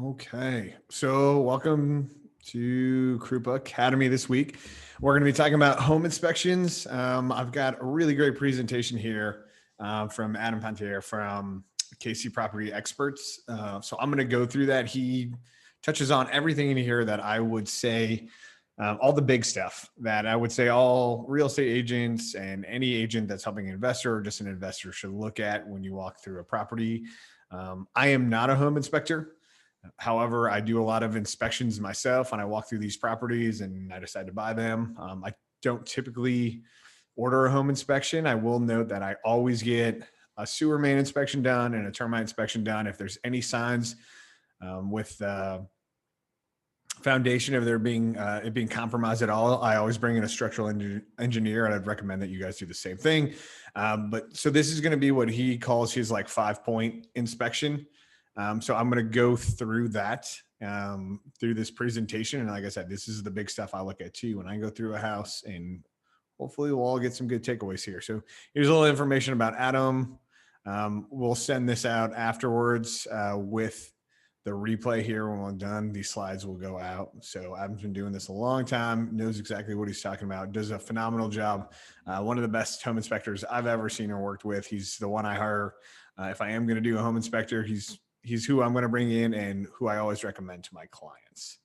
Okay, so welcome to Krupa Academy this week. We're going to be talking about home inspections. I've got a really great presentation here from Adam Pantier from KC Property Experts. So I'm going to go through that. He touches on everything in here that I would say, all the big stuff that I would say all real estate agents and any agent that's helping an investor or just an investor should look at when you walk through a property. I am not a home inspector. However, I do a lot of inspections myself when I walk through these properties and I decide to buy them. I don't typically order a home inspection. I will note that I always get a sewer main inspection done and a termite inspection done. If there's any signs with foundation of there being it being compromised at all, I always bring in a structural engineer, and I'd recommend that you guys do the same thing. But so this is going to be what he calls his like 5-point inspection. So I'm going to go through that through this presentation. And like I said, this is the big stuff I look at too when I go through a house, and hopefully we'll all get some good takeaways here. So here's a little information about Adam. We'll send this out afterwards with the replay here when we're done. These slides will go out. So Adam's been doing this a long time, knows exactly what he's talking about, does a phenomenal job. One of the best home inspectors I've ever seen or worked with. He's the one I hire. If I am going to do a home inspector, he's who I'm going to bring in and who I always recommend to my clients.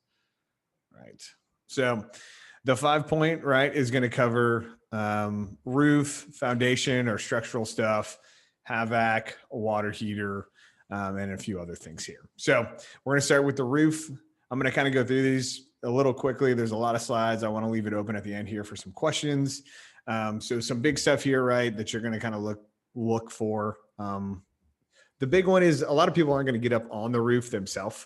Right. So the 5-point, right, is going to cover roof, foundation, or structural stuff, HVAC, a water heater, and a few other things here. So we're going to start with the roof. I'm going to kind of go through these a little quickly. There's a lot of slides. I want to leave it open at the end here for some questions. So some big stuff here, right, that you're going to kind of look for. The big one is a lot of people aren't going to get up on the roof themselves,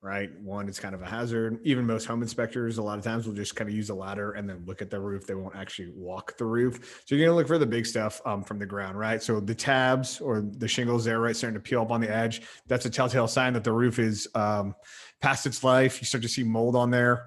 right? One, it's kind of a hazard. Even most home inspectors, a lot of times will just kind of use a ladder and then look at the roof. They won't actually walk the roof. So you're going to look for the big stuff from the ground, right? So the tabs or the shingles there, right, starting to peel up on the edge. That's a telltale sign that the roof is past its life. You start to see mold on there.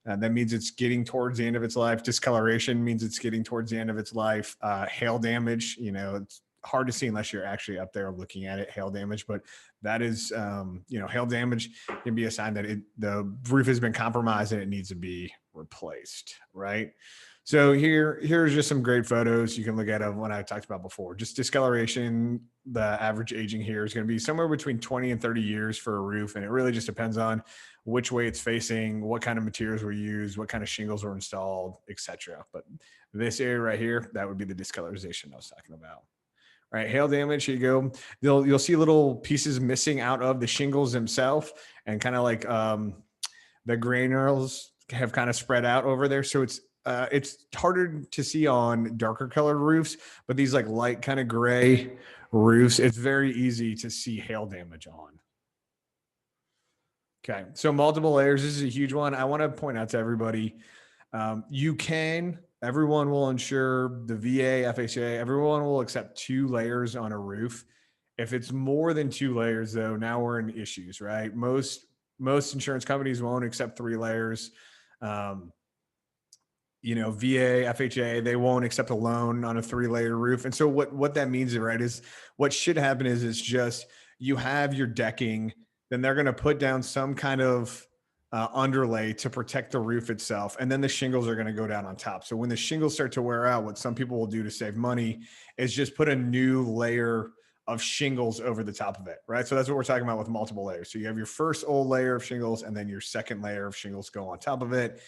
That means it's getting towards the end of its life. Discoloration means it's getting towards the end of its life. Hail damage, it's hard to see unless you're actually up there looking at it, hail damage, but that is, hail damage can be a sign that the roof has been compromised and it needs to be replaced, right? So here's just some great photos you can look at of what I talked about before. Just discoloration, the average aging here is going to be somewhere between 20 and 30 years for a roof, and it really just depends on which way it's facing, what kind of materials were used, what kind of shingles were installed, etc. But this area right here, that would be the discolorization I was talking about. All right, hail damage, here you go. You'll see little pieces missing out of the shingles themselves, and kind of like the granules have kind of spread out over there. So it's harder to see on darker colored roofs, but these like light kind of gray roofs, it's very easy to see hail damage on. Okay, so multiple layers. This is a huge one. I want to point out to everybody, everyone will insure, the VA, FHA, everyone will accept 2 layers on a roof. If it's more than 2 layers though, now we're in issues, right? Most insurance companies won't accept 3 layers. VA, FHA, they won't accept a loan on a 3-layer roof. And so what that means, right, is what should happen is it's just you have your decking, then they're going to put down some kind of underlay to protect the roof itself. And then the shingles are going to go down on top. So when the shingles start to wear out, what some people will do to save money is just put a new layer of shingles over the top of it, right? So that's what we're talking about with multiple layers. So you have your first old layer of shingles and then your second layer of shingles go on top of it.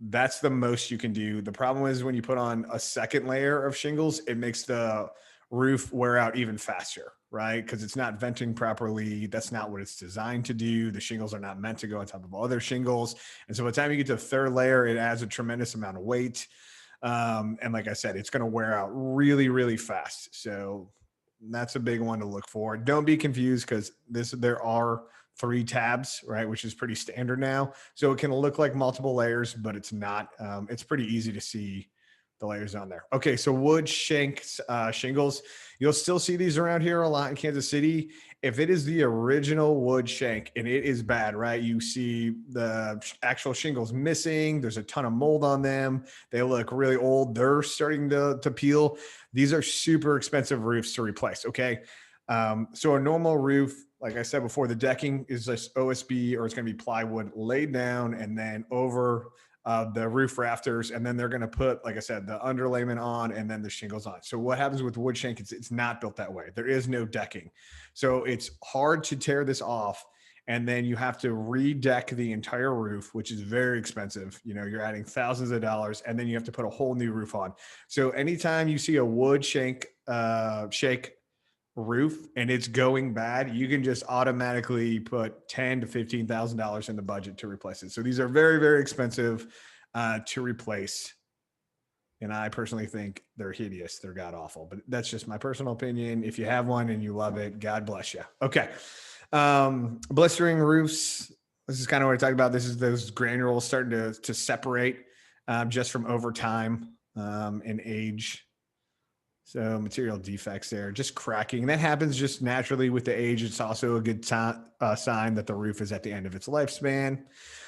That's the most you can do. The problem is when you put on a second layer of shingles, it makes the roof wear out even faster, right? Because it's not venting properly. That's not what it's designed to do. The shingles are not meant to go on top of other shingles. And so by the time you get to the 3rd layer, it adds a tremendous amount of weight. And like I said, it's going to wear out really, really fast. So that's a big one to look for. Don't be confused because there are 3 tabs, right? Which is pretty standard now. So it can look like multiple layers, but it's not. It's pretty easy to see the layers on there. Okay, so wood shanks, shingles. You'll still see these around here a lot in Kansas City. If it is the original wood shank and it is bad, right? You see the actual shingles missing. There's a ton of mold on them. They look really old. They're starting to peel. These are super expensive roofs to replace, okay? So a normal roof, like I said before, the decking is just OSB or it's going to be plywood laid down and then over the roof rafters. And then they're going to put, like I said, the underlayment on and then the shingles on. So what happens with wood shank? It's not built that way. There is no decking. So it's hard to tear this off. And then you have to redeck the entire roof, which is very expensive. You know, you're adding thousands of dollars, and then you have to put a whole new roof on. So anytime you see a wood shake roof and it's going bad, you can just automatically put $10,000 to $15,000 in the budget to replace it. So these are very, very expensive to replace. And I personally think they're hideous. They're god awful, but that's just my personal opinion. If you have one and you love it, God bless you. Okay. Blistering roofs. This is kind of what I talked about. This is those granules starting to separate just from over time and age. So material defects there, just cracking. That happens just naturally with the age. It's also a good sign that the roof is at the end of its lifespan.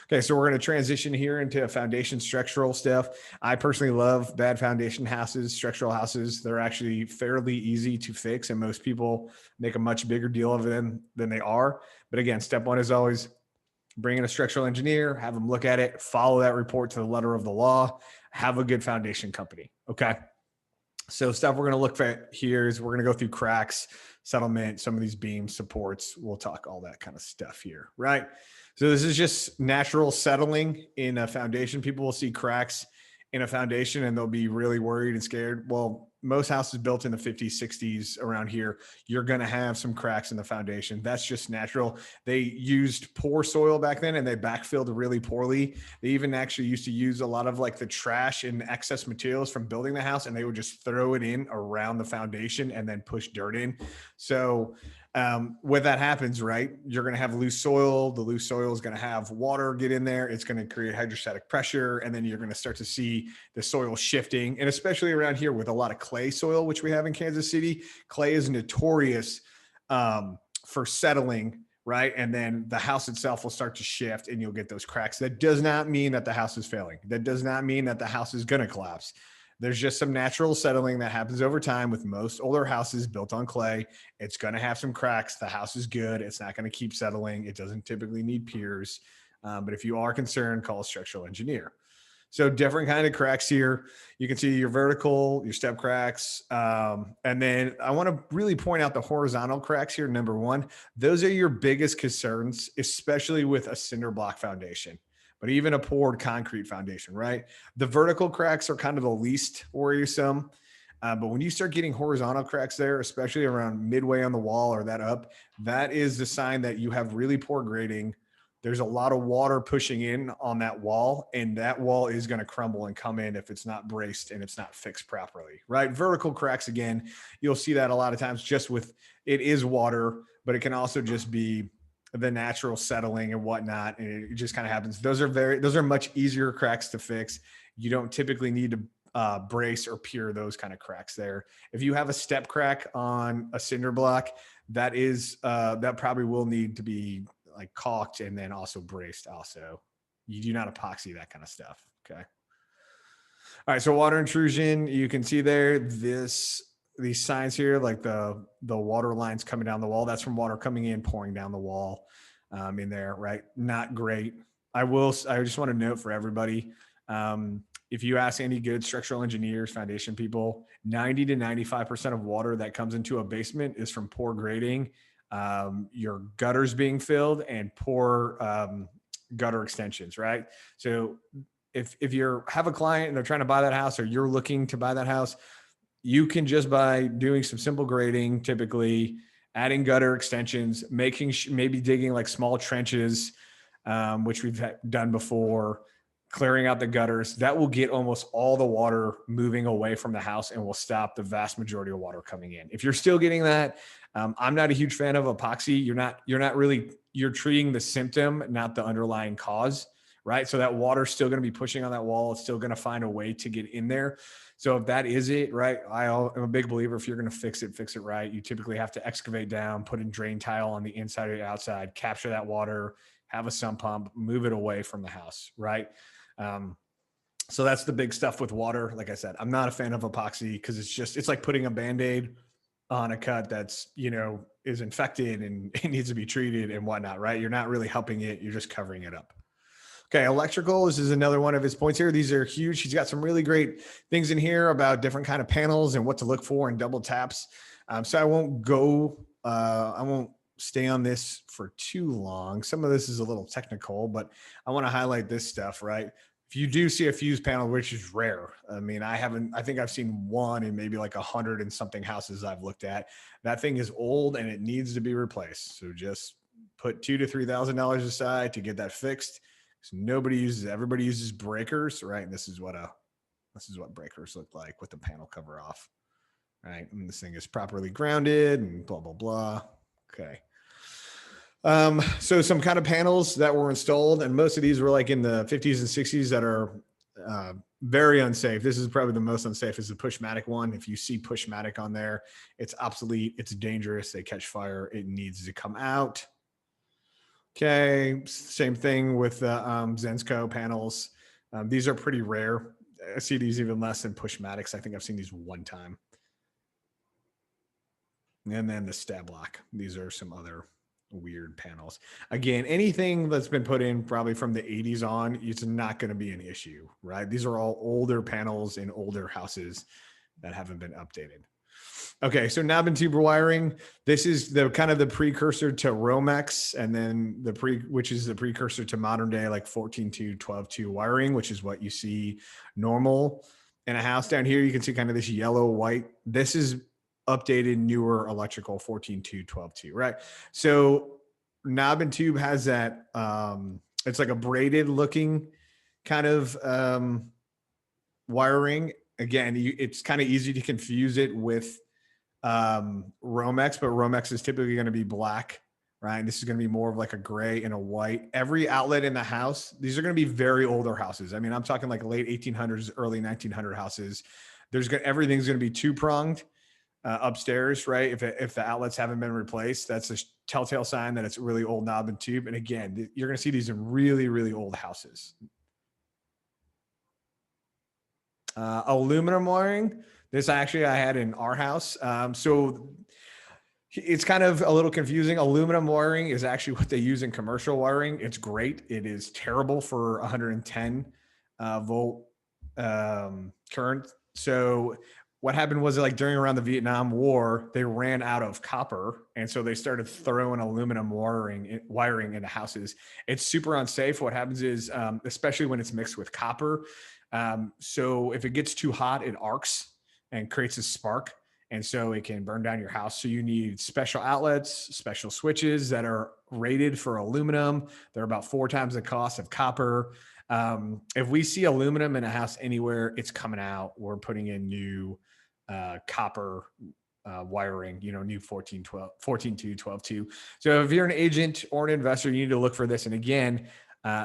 Okay, so we're going to transition here into foundation structural stuff. I personally love bad foundation houses, structural houses. They're actually fairly easy to fix, and most people make a much bigger deal of them than they are. But again, step one is always bring in a structural engineer, have them look at it, follow that report to the letter of the law, have a good foundation company. Okay. So stuff we're going to look at here is we're going to go through cracks, settlement, some of these beams, supports. We'll talk all that kind of stuff here, right? So this is just natural settling in a foundation. People will see cracks in a foundation and they'll be really worried and scared. Well, most houses built in the 50s, 60s around here, you're going to have some cracks in the foundation. That's just natural. They used poor soil back then and they backfilled really poorly. They even actually used to use a lot of like the trash and excess materials from building the house, and they would just throw it in around the foundation and then push dirt in. So when that happens, right, you're going to have loose soil. The loose soil is going to have water get in there. It's going to create hydrostatic pressure. And then you're going to start to see the soil shifting. And especially around here with a lot of clay soil, which we have in Kansas City, clay is notorious for settling, right? And then the house itself will start to shift and you'll get those cracks. That does not mean that the house is failing. That does not mean that the house is going to collapse. There's just some natural settling that happens over time with most older houses built on clay. It's going to have some cracks. The house is good. It's not going to keep settling. It doesn't typically need piers. But if you are concerned, call a structural engineer. So different kind of cracks here. You can see your vertical, your step cracks. And then I want to really point out the horizontal cracks here. Number one, those are your biggest concerns, especially with a cinder block foundation, but even a poured concrete foundation, right? The vertical cracks are kind of the least worrisome. But when you start getting horizontal cracks there, especially around midway on the wall or that up, that is the sign that you have really poor grading. There's a lot of water pushing in on that wall, and that wall is going to crumble and come in if it's not braced and it's not fixed properly, right? Vertical cracks, again, you'll see that a lot of times just with, it is water, but it can also just be the natural settling and whatnot. And it just kind of happens. Those are much easier cracks to fix. You don't typically need to brace or pier those kind of cracks there. If you have a step crack on a cinder block, that probably will need to be like caulked and then also braced also. You do not epoxy that kind of stuff. Okay. All right. So water intrusion, you can see there, these signs here, like the water lines coming down the wall, that's from water coming in, pouring down the wall in there, right? Not great. I just want to note for everybody, if you ask any good structural engineers, foundation people, 90 to 95% of water that comes into a basement is from poor grading, your gutters being filled, and poor gutter extensions, right? So if you have a client and they're trying to buy that house, or you're looking to buy that house, you can just by doing some simple grading, typically adding gutter extensions, maybe digging like small trenches, which we've done before, clearing out the gutters, that will get almost all the water moving away from the house and will stop the vast majority of water coming in. If you're still getting that, I'm not a huge fan of epoxy. You're treating the symptom, not the underlying cause, right? So that water's still going to be pushing on that wall. It's still going to find a way to get in there. So if that is it, right, I'm a big believer, if you're going to fix it right. You typically have to excavate down, put in drain tile on the inside or the outside, capture that water, have a sump pump, move it away from the house, right? So that's the big stuff with water. Like I said, I'm not a fan of epoxy because it's like putting a Band-Aid on a cut that's, is infected and it needs to be treated and whatnot, right? You're not really helping it. You're just covering it up. Okay, electrical. This is another one of his points here. These are huge. He's got some really great things in here about different kind of panels and what to look for in double taps. So I won't stay on this for too long. Some of this is a little technical, but I want to highlight this stuff, right? If you do see a fuse panel, which is rare, I mean, I think I've seen one in maybe like 100 and something houses I've looked at. That thing is old and it needs to be replaced. So just put $2,000 to $3,000 aside to get that fixed. So everybody uses breakers, right? And this is what breakers look like with the panel cover off, right? And this thing is properly grounded and blah, blah, blah. Okay. So some kind of panels that were installed, and most of these were like in the 50s and 60s that are very unsafe. This is probably the most unsafe is the Pushmatic one. If you see Pushmatic on there, it's obsolete. It's dangerous. They catch fire. It needs to come out. Okay, same thing with the Zensko panels. These are pretty rare. I see these even less than Pushmatics. I think I've seen these one time. And then the stab lock. These are some other weird panels. Again, anything that's been put in probably from the 80s on, it's not going to be an issue, right? These are all older panels in older houses that haven't been updated. Okay, so knob and tube wiring. This is the kind of the precursor to Romex, and then which is the precursor to modern day like 14-2, 12-2 wiring, which is what you see normal in a house. Down here, you can see kind of this yellow white. This is updated, newer electrical 14-2, 12-2, right? So knob and tube has that. It's like a braided looking kind of wiring. Again, it's kind of easy to confuse it with Romex, but Romex is typically going to be black, right? This is going to be more of like a gray and a white. Every outlet in the house, these are going to be very older houses. I mean, I'm talking like late 1800s, early 1900 houses. Everything's going to be two-pronged upstairs, right? If the outlets haven't been replaced, that's a telltale sign that it's a really old knob and tube. And again, you're going to see these in really, really old houses. Aluminum wiring. This actually I had in our house. So it's kind of a little confusing. Aluminum wiring is actually what they use in commercial wiring. It's great. It is terrible for 110 volt current. So what happened was like around the Vietnam War, they ran out of copper. And so they started throwing aluminum wiring into houses. It's super unsafe. What happens is, especially when it's mixed with copper. So if it gets too hot, it arcs and creates a spark. And so it can burn down your house. So you need special outlets, special switches that are rated for aluminum. They're about 4 times the cost of copper. If we see aluminum in a house anywhere, it's coming out. We're putting in new copper wiring, new 14-2, 12-2. So if you're an agent or an investor, you need to look for this. And again,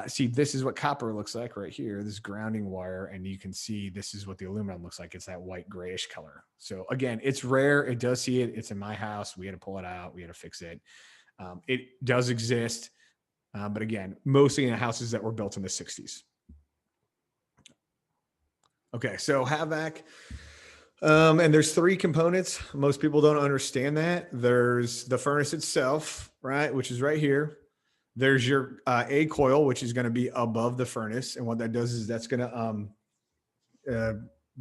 see, this is what copper looks like right here, this grounding wire. And you can see this is what the aluminum looks like. It's that white grayish color. So again, it's rare. It does see it. It's in my house. We had to pull it out. We had to fix it. It does exist. But again, mostly in houses that were built in the 60s. Okay, so HVAC. And there's 3 components. Most people don't understand that. There's the furnace itself, right, which is right here. There's your A coil, which is going to be above the furnace. And what that does is that's going to,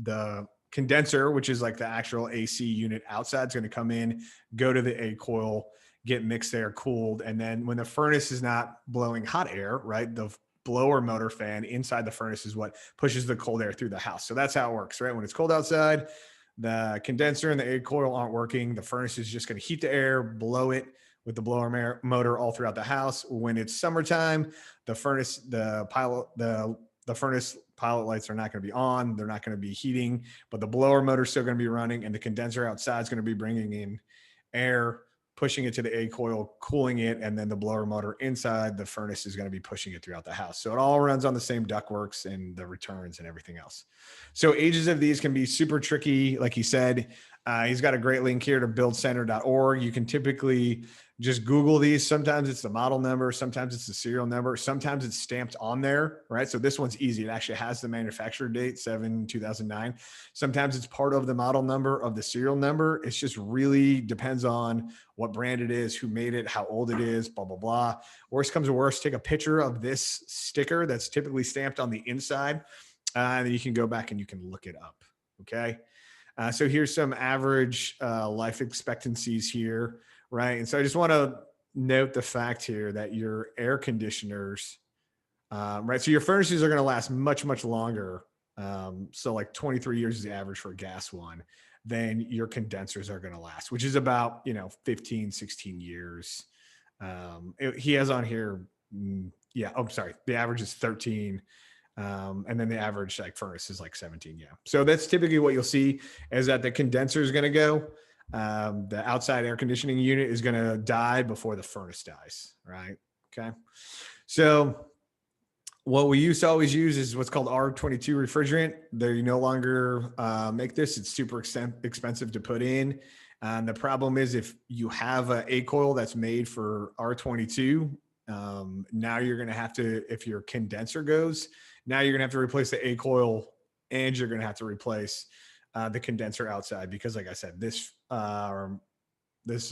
the condenser, which is like the actual AC unit outside, is going to come in, go to the A coil, get mixed there, cooled. And then when the furnace is not blowing hot air, right, the blower motor fan inside the furnace is what pushes the cold air through the house. So that's how it works, right? When it's cold outside, the condenser and the A coil aren't working. The furnace is just going to heat the air, blow it with the blower motor all throughout the house. When it's summertime, the furnace pilot lights are not going to be on. They're not going to be heating, but the blower motor is still going to be running, and the condenser outside is going to be bringing in air, pushing it to the A coil, cooling it, and then the blower motor inside the furnace is going to be pushing it throughout the house. So it all runs on the same ductworks and the returns and everything else. So ages of these can be super tricky. Like he said, he's got a great link here to buildcenter.org. You can typically Just Google these. Sometimes it's the model number, sometimes it's the serial number, sometimes it's stamped on there, right? So this one's easy. It actually has the manufacturer date, 7/2009. Sometimes it's part of the model number of the serial number. It's just really depends on what brand it is, who made it, how old it is, blah, blah, blah. Worst comes to worst, take a picture of this sticker that's typically stamped on the inside, and then you can go back and you can look it up, okay? So here's some average life expectancies here, right? And so I just want to note the fact here that your air conditioners, right? So your furnaces are going to last much, much longer. So like 23 years is the average for a gas one. Then your condensers are going to last, which is about, 15, 16 years. He has on here, yeah, I'm sorry. The average is 13. And then the average like furnace is like 17. Yeah. So that's typically what you'll see is that the condenser is going to go. The outside air conditioning unit is going to die before the furnace dies. Right. Okay. So what we used to always use is what's called R22 refrigerant. They no longer make this. It's super expensive to put in. The problem is if you have an A coil that's made for R22, now you're going to have to, if your condenser goes, now you're going to have to replace the A coil and you're going to have to replace the condenser outside because, like I said, this Freon, this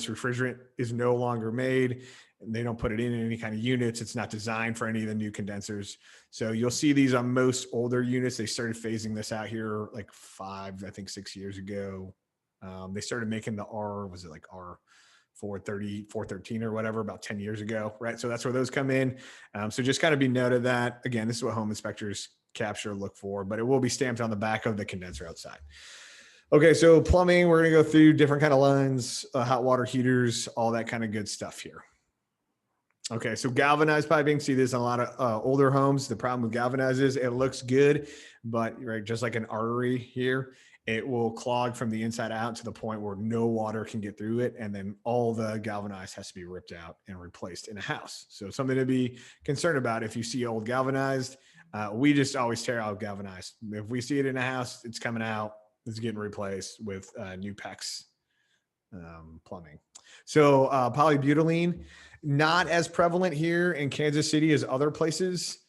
refrigerant is no longer made. And they don't put it in any kind of units. It's not designed for any of the new condensers. So you'll see these on most older units. They started phasing this out here like 6 years ago. They started making the R430, 413 or whatever about 10 years ago, right? So that's where those come in. So just kind of be noted that, again, this is what home inspectors capture, look for, but it will be stamped on the back of the condenser outside. Okay, so plumbing, we're going to go through different kind of lines, hot water heaters, all that kind of good stuff here. Okay, so galvanized piping, see this in a lot of older homes. The problem with galvanized is it looks good, but right, just like an artery here, it will clog from the inside out to the point where no water can get through it. And then all the galvanized has to be ripped out and replaced in a house. So something to be concerned about if you see old galvanized. We just always tear out galvanized. If we see it in a house, it's coming out, it's getting replaced with new PEX plumbing. So polybutylene, not as prevalent here in Kansas City as other places.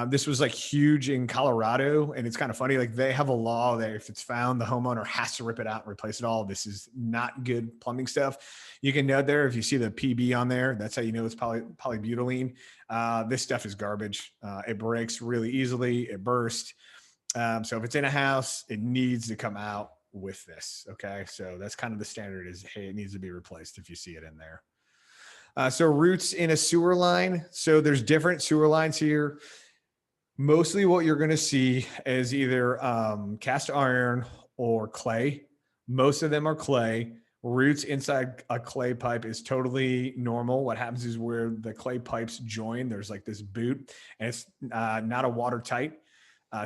This was like huge in Colorado, and it's kind of funny. Like they have a law that if it's found, the homeowner has to rip it out and replace it all. This is not good plumbing stuff. You can note there if you see the PB on there, that's how you know it's polybutylene. This stuff is garbage. It breaks really easily. It bursts. So if it's in a house, it needs to come out with this. Okay, so that's kind of the standard is, hey, it needs to be replaced if you see it in there. So roots in a sewer line. So there's different sewer lines here. Mostly what you're going to see is either cast iron or clay. Most of them are clay. Roots inside a clay pipe is totally normal. What happens is where the clay pipes join, there's like this boot, and it's not a watertight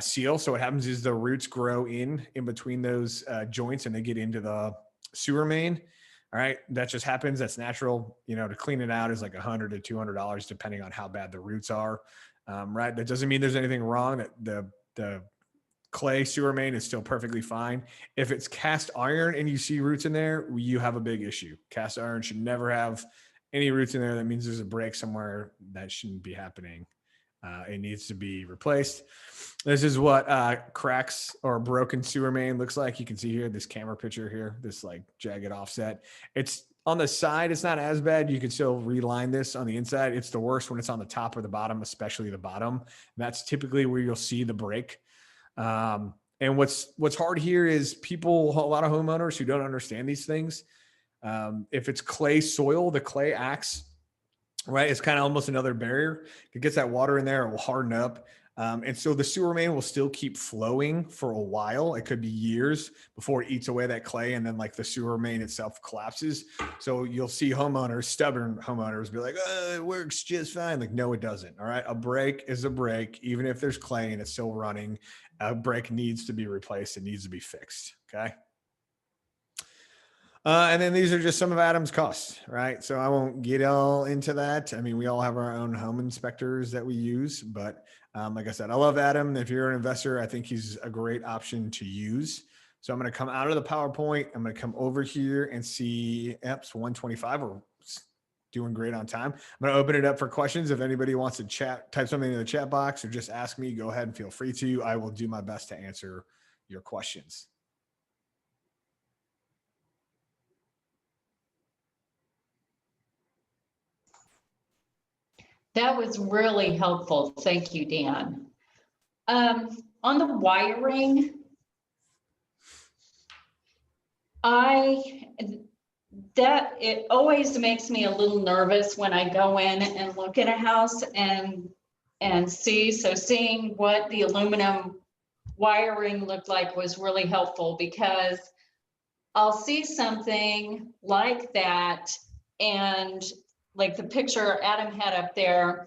seal. So what happens is the roots grow in between those joints and they get into the sewer main. All right. That just happens. That's natural. To clean it out is like $100 to $200, depending on how bad the roots are. Right. That doesn't mean there's anything wrong, that the clay sewer main is still perfectly fine. If it's cast iron and you see roots in there, you have a big issue. Cast iron should never have any roots in there. That means there's a break somewhere. That shouldn't be happening. It needs to be replaced. This is what cracks or broken sewer main looks like. You can see here, this camera picture here, this like jagged offset. It's on the side. It's not as bad. You can still reline this on the inside. It's the worst when it's on the top or the bottom, especially the bottom. That's typically where you'll see the break. And what's hard here is a lot of homeowners who don't understand these things. If it's clay soil, the clay acts, right? It's kind of almost another barrier. If it gets that water in there, it will harden up. And so the sewer main will still keep flowing for a while. It could be years before it eats away that clay. And then like the sewer main itself collapses. So you'll see stubborn homeowners be like, oh, it works just fine. Like, no, it doesn't. All right. A break is a break. Even if there's clay and it's still running, a break needs to be replaced. It needs to be fixed. Okay. And then these are just some of Adam's costs, right? So I won't get all into that. I mean, we all have our own home inspectors that we use, but like I said, I love Adam. If you're an investor, I think he's a great option to use. So I'm going to come out of the PowerPoint. I'm going to come over here and see, it's 125. We're doing great on time. I'm going to open it up for questions. If anybody wants to chat, type something in the chat box or just ask me, go ahead and feel free to. I will do my best to answer your questions. That was really helpful. Thank you, Dan. On the wiring, it always makes me a little nervous when I go in and look at a house and see. So seeing what the aluminum wiring looked like was really helpful, because I'll see something like that, and like the picture Adam had up there,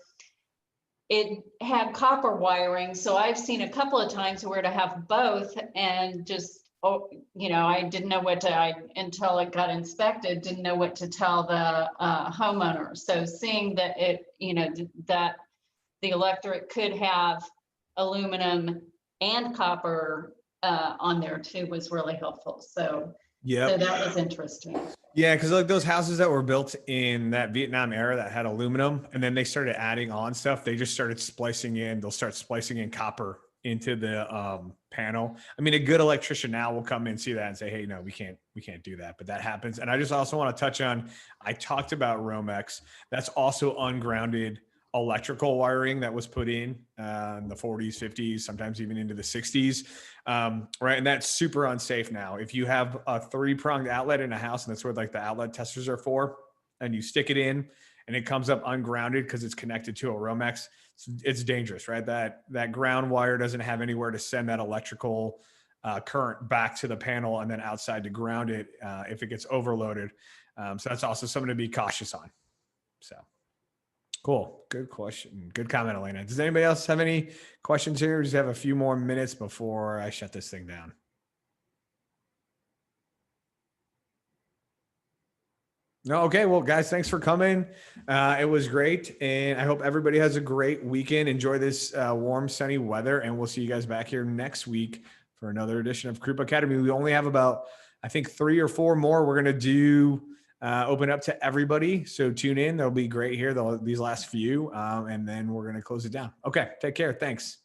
it had copper wiring. So I've seen a couple of times where to have both, and just, oh, you know, I didn't know what to, until it got inspected, didn't know what to tell the homeowner. So seeing that it, you know, that the electric could have aluminum and copper on there too was really helpful. So yeah, so that was interesting. Yeah, because like those houses that were built in that Vietnam era that had aluminum, and then they started adding on stuff, they just started splicing in. They'll start splicing in copper into the panel. I mean, a good electrician now will come in, see that, and say, "Hey, no, we can't do that." But that happens. And I just also want to touch on. I talked about Romex. That's also ungrounded electrical wiring that was put in the 40s, 50s, sometimes even into the 60s. Right. And that's super unsafe now. If you have a 3-pronged outlet in a house, and that's where like the outlet testers are for, and you stick it in and it comes up ungrounded because it's connected to a Romex, it's dangerous, right? That ground wire doesn't have anywhere to send that electrical current back to the panel and then outside to ground it if it gets overloaded. So that's also something to be cautious on. So. Cool. Good question. Good comment, Elena. Does anybody else have any questions here? Just have a few more minutes before I shut this thing down. No. Okay. Well, guys, thanks for coming. It was great. And I hope everybody has a great weekend. Enjoy this warm, sunny weather. And we'll see you guys back here next week for another edition of Krupa Academy. We only have about, I think, 3 or 4 more. We're going to do open up to everybody. So tune in. They'll be great here, these last few. And then we're going to close it down. Okay. Take care. Thanks.